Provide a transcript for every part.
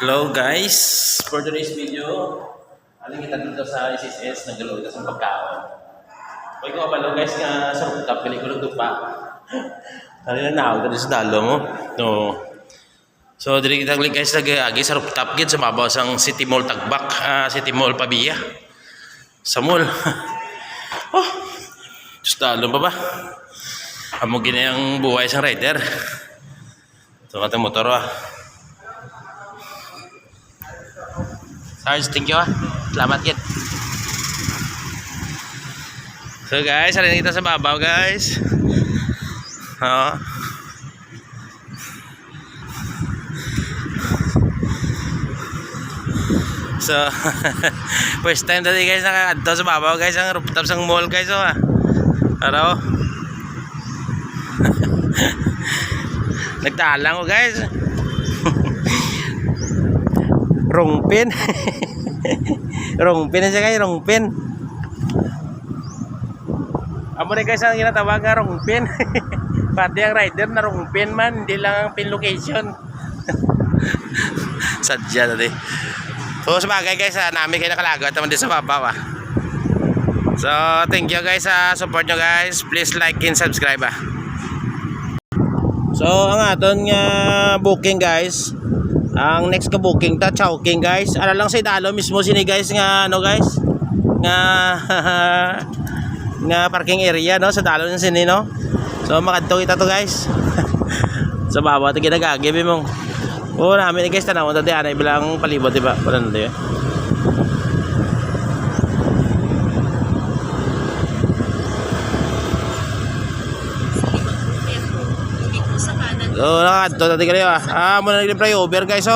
Hello guys, for today's video, aling kita dito sa SSS, nagluto sa pagkaon. Huwag ko kapalo guys nga sa rooftop, pili ko luto pa. Ano na ako sa dalo mo? No. So, dili kita guys nag-agi sa rooftop gid sa babaw sang City Mall Tagbak, City Mall Pabia. Sa mall. Oh, sa dalo pa ba? Amo gina yung buhay sang rider. So, katong motor Sarge, thank you Salamat kit. So guys, halina kita sa babaw guys. So first time tadi guys nakakadto sa babaw guys ang rooftop sang mall guys Araw. Nagtalang ko guys. Rongpin. Rongpin na siya guys, rongpin. Amo na guys ang ginatawag nga rongpin. Pati ang rider na rongpin man, hindi lang ang pin location. Sadya tadi. So sa bagay guys, namin kayo nakalagot naman din sa babaw So thank you guys sa support nyo guys. Please like and subscribe So ang aton nga booking guys, ang next ka booking ta Chowking guys. Ara lang sa idalo mismo sini guys nga ano guys. Nga parking area no sa dalo ng sini no. So makadto kita to guys. Sa baba to ginagagi mong. Oh namin guys tanaw tadi ana bilang palibot diba? Wala na tayo. So nakadto tadi kayo muna nag-reply over guys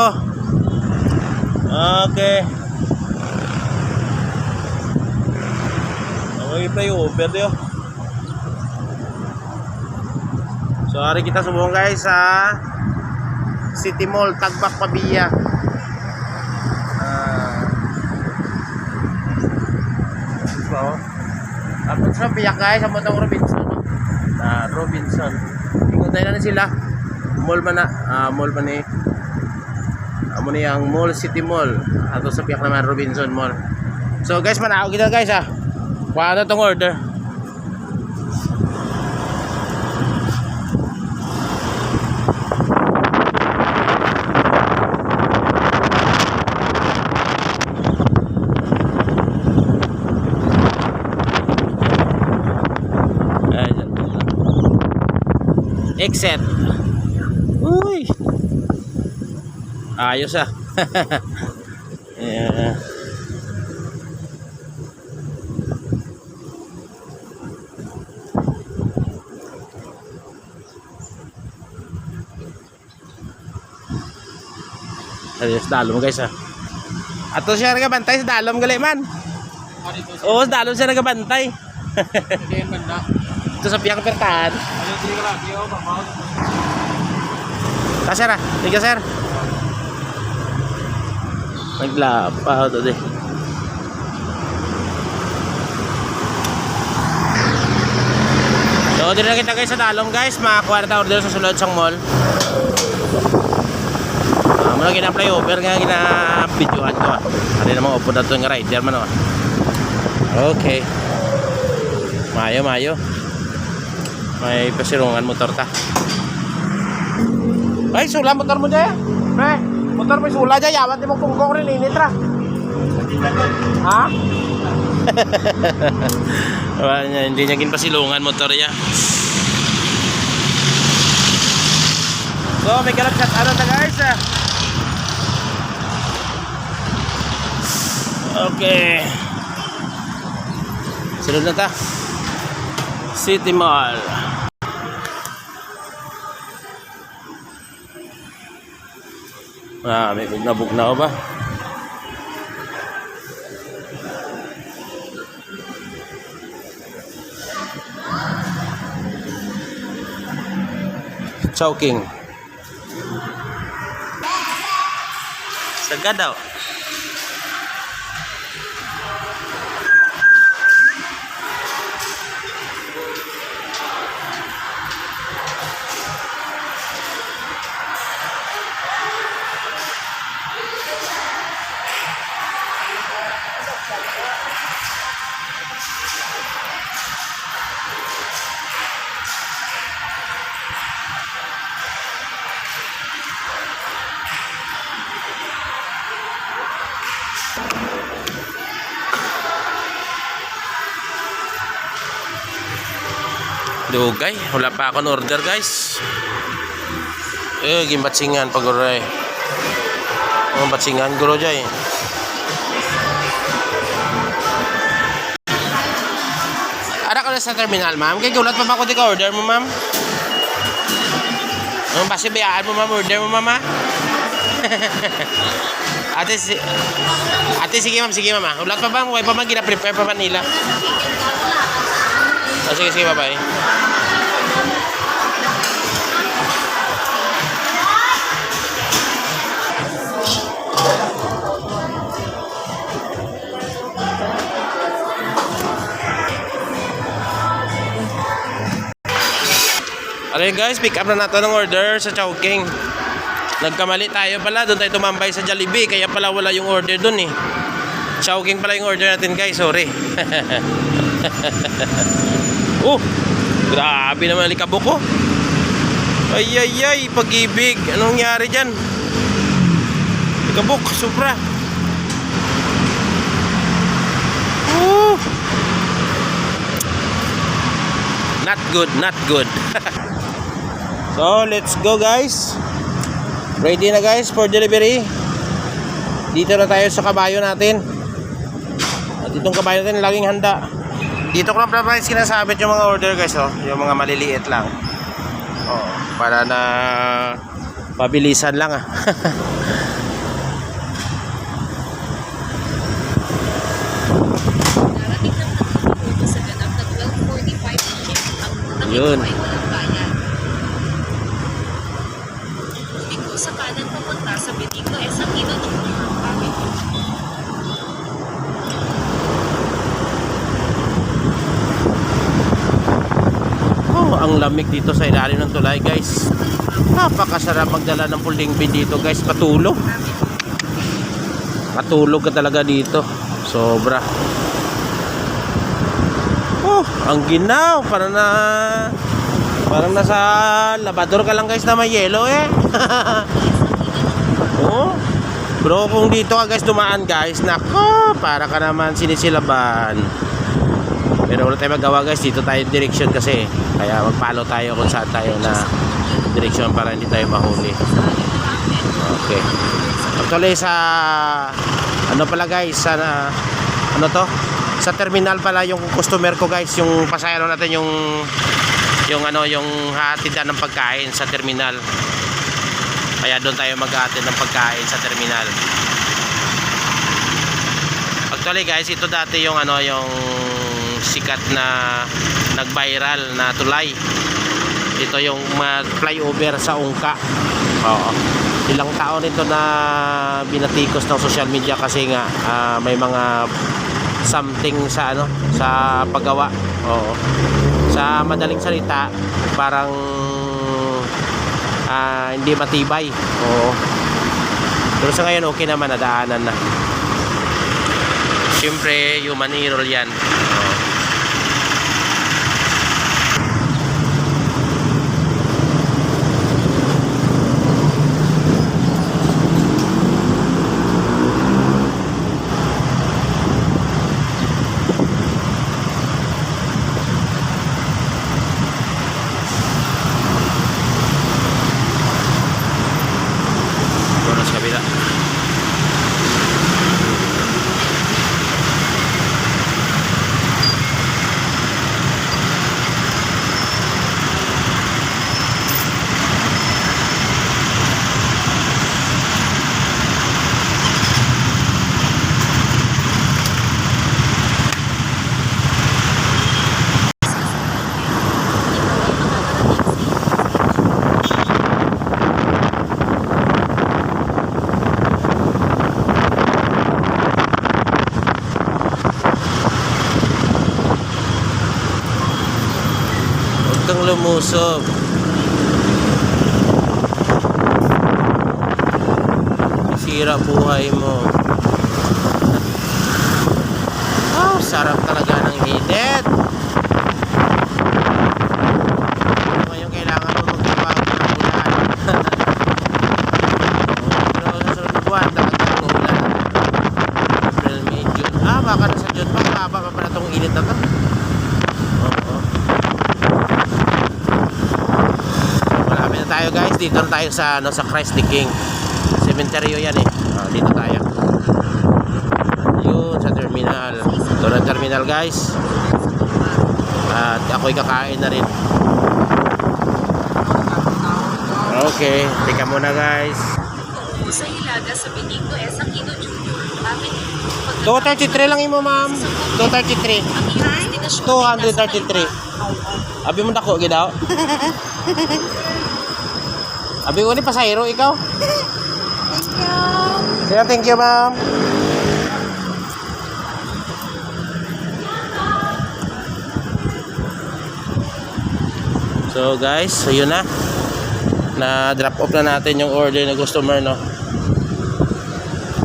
Okay. Nag-reply over dio. So hari kita subong guys sa City Mall Tagbak Pabia. Tapos sa piyak guys sa Motong Robinson Robinson. Ikotay na sila. Mall man mall man ni amo ni ang Mall City Mall ato sa piyak naman Robinson Mall. So guys manao kita guys kuha na tong order. Exit. Uy. Ayos yeah. Ayos dalom guys Ato siya nagabantay sa dalom gali man. Oo, sa dalom siya nagabantay. Ito sa piyang pertahan. Sir tiga sir. Naglapaw to di. So dito na kita guys sa dalom guys. Makakuha na order sa sulod sang mall. Muna gina-play over nga gina-videoan ko Ano namang upo na ito yung rider man Okay. Mayo may pasirungan motor ta. Ay sula motor mo dyan motor mo sula dyan yawan di mo pungkong rin initra hindi niya ginpasilungan motor niya. So may ganap chat ano na guys Okay. Sunod na ta City Mall. May bugna ba? Chowking. Sagad daw. Dugay, wala pa ako order guys. Gimbatsingan pag oray. Batsingan guro jay. Ara ka na sa terminal, ma'am. Kaya gulat pa ba ako di ka order mo, ma'am? Basi bayaan mo, ma'am. Order mo, ma'am, ha? ate, sige, ma'am. Sige, ma'am, ha? Ulat pa ba? Huwag pa man gina-prepare pa man nila. Sige, bye-bye. Alright guys, pick up na natin ng order sa Chowking. Nagkamali tayo pala, doon tayo tumambay sa Jollibee, kaya pala wala yung order doon eh. Chowking pala yung order natin guys, sorry. Grabe naman likabok ko. Ay, Pag-ibig. Anong nangyari dyan? Likabok, sobra. Not good. So, let's go guys. Ready na guys for delivery. Dito na tayo sa kabayo natin. At itong kabayo natin laging handa. Dito ko lang price kinasabit yung mga order guys, oh. Yung mga maliliit lang. Oh, para na mabilisan lang ah. Yun. Sa kanan papunta sa Benigno S. Aquino Jr. Avenue. Ang lamig dito sa ilalim ng tulay guys. Napakasarap magdala ng puling bin dito guys. Patulog ka talaga dito. Sobra. Ang ginaw. Parang nasa labador ka lang guys na may yelo eh. Bro, kung dito ka guys dumaan guys, nako, para ka naman sinisilaban. Pero wala tayo magawa guys, dito tayo direksyon kasi. Kaya mag-follow tayo kung saan tayo na direksyon para hindi tayo mahuli. Okay. Actually sa ano pala guys, sa sa terminal pala yung customer ko guys, yung pasahero natin yung hatidan ng pagkain sa terminal. Kaya doon tayo mag-hatid ng pagkain sa terminal. Actually guys, ito dati yung yung sikat na nag-viral na tulay. Ito yung flyover sa Ungka. Oo. Ilang taon ito na binatikos ng social media kasi nga may mga something sa sa paggawa. Oo. Sa madaling salita, parang hindi matibay. Oo. Pero sa ngayon okay naman, nadaanan na. Siyempre, human error yan. Oo. Kabila. Kang lumusog. Sira buhay mo. Sarap talaga ng init. Ngayon kailangan mo magpapag ng ulan. Pero sa sunod na buwan, dapat ng ulan. April, May, June. Baka nasa June pa, mababa pa pala itong init na to. Oo. tayo guys. Dito na tayo sa sa Christ the King. Cemetery yan eh. Dito tayo. Yun sa terminal. Ito na terminal guys. At ako'y kakain na rin. Okay, tika muna guys. Sa Hilaga sa Benigno S. Aquino Jr. Bakit? 233 lang imo ma'am. 233. Ang iyong destinasyon 233. Abi mo dako gidaw. Abi ko ni pasahero ikaw. Thank you ma'am. So guys, so yun na. Na-drop off na natin yung order ng customer, no.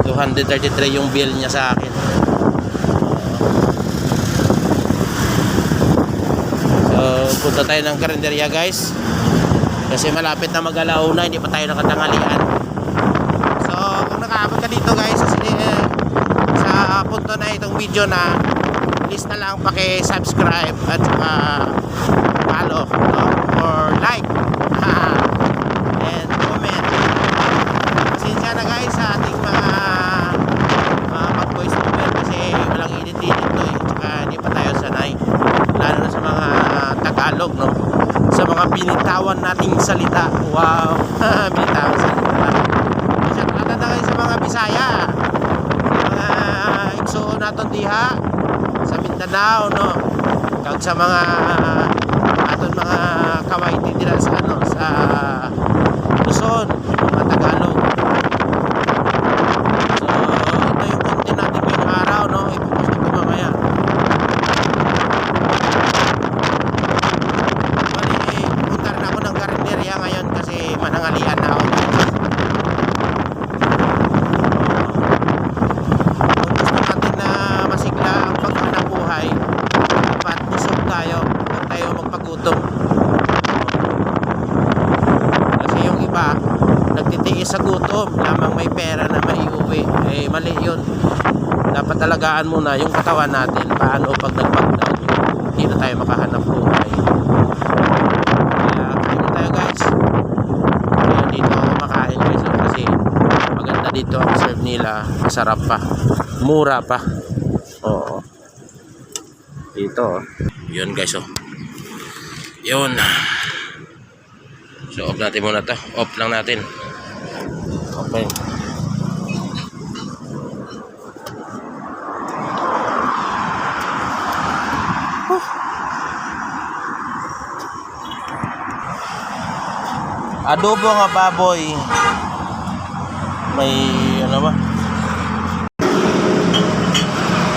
233 yung bill niya sa akin. So, punta tayo ng karinderya, guys. Kasi malapit na mag-alauna, hindi pa tayo nakatangalian. So, kung nakaabot ka dito, guys, sa punto na itong video na, please na lang paki-subscribe at follow, no? Or like. And comment. Pasensya na guys sa ating mga mag-voice over kasi walang edit-edit to eh. Tsaka hindi pa tayo sanay. Lalo na sa mga Tagalog, no? Sa mga binitawan nating salita. Wow! Binitawan salita. Pasensya na guys sa mga Bisaya. Sa mga igsoon natin diha. Sa Mindanao, no? Kag sa mga aton mga kawaiti dila sa sa Luzon, mga Tagalog. So, ito yung content natin ngayong araw, no? Ipopost ko mamaya. Bali, punta rin ako ng karinderya ngayon kasi manangalian na ako. Kung gusto natin na masigla ang paghanap buhay, dapat busog tayo, huwag tayo magpagutom. Nagtitiis sa gutom, lamang may pera na maiuwi. Eh, mali yun. Dapat talagaan muna yung katawan natin. Paano pag nag-lockdown, hindi na tayo makahanap buhay. Kaya, kain tayo guys. Kaya dito ako makain guys. Kasi maganda dito ang serve nila. Masarap pa. Mura pa. Oo. Dito. Yun guys, oh. Yun. So, off natin muna to. Off lang natin. Okay. Adobo nga baboy. May ano ba?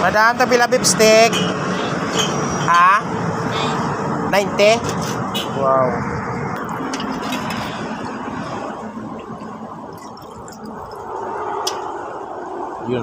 Madaan to pila beef steak. Ha? 90? Wow. Yun.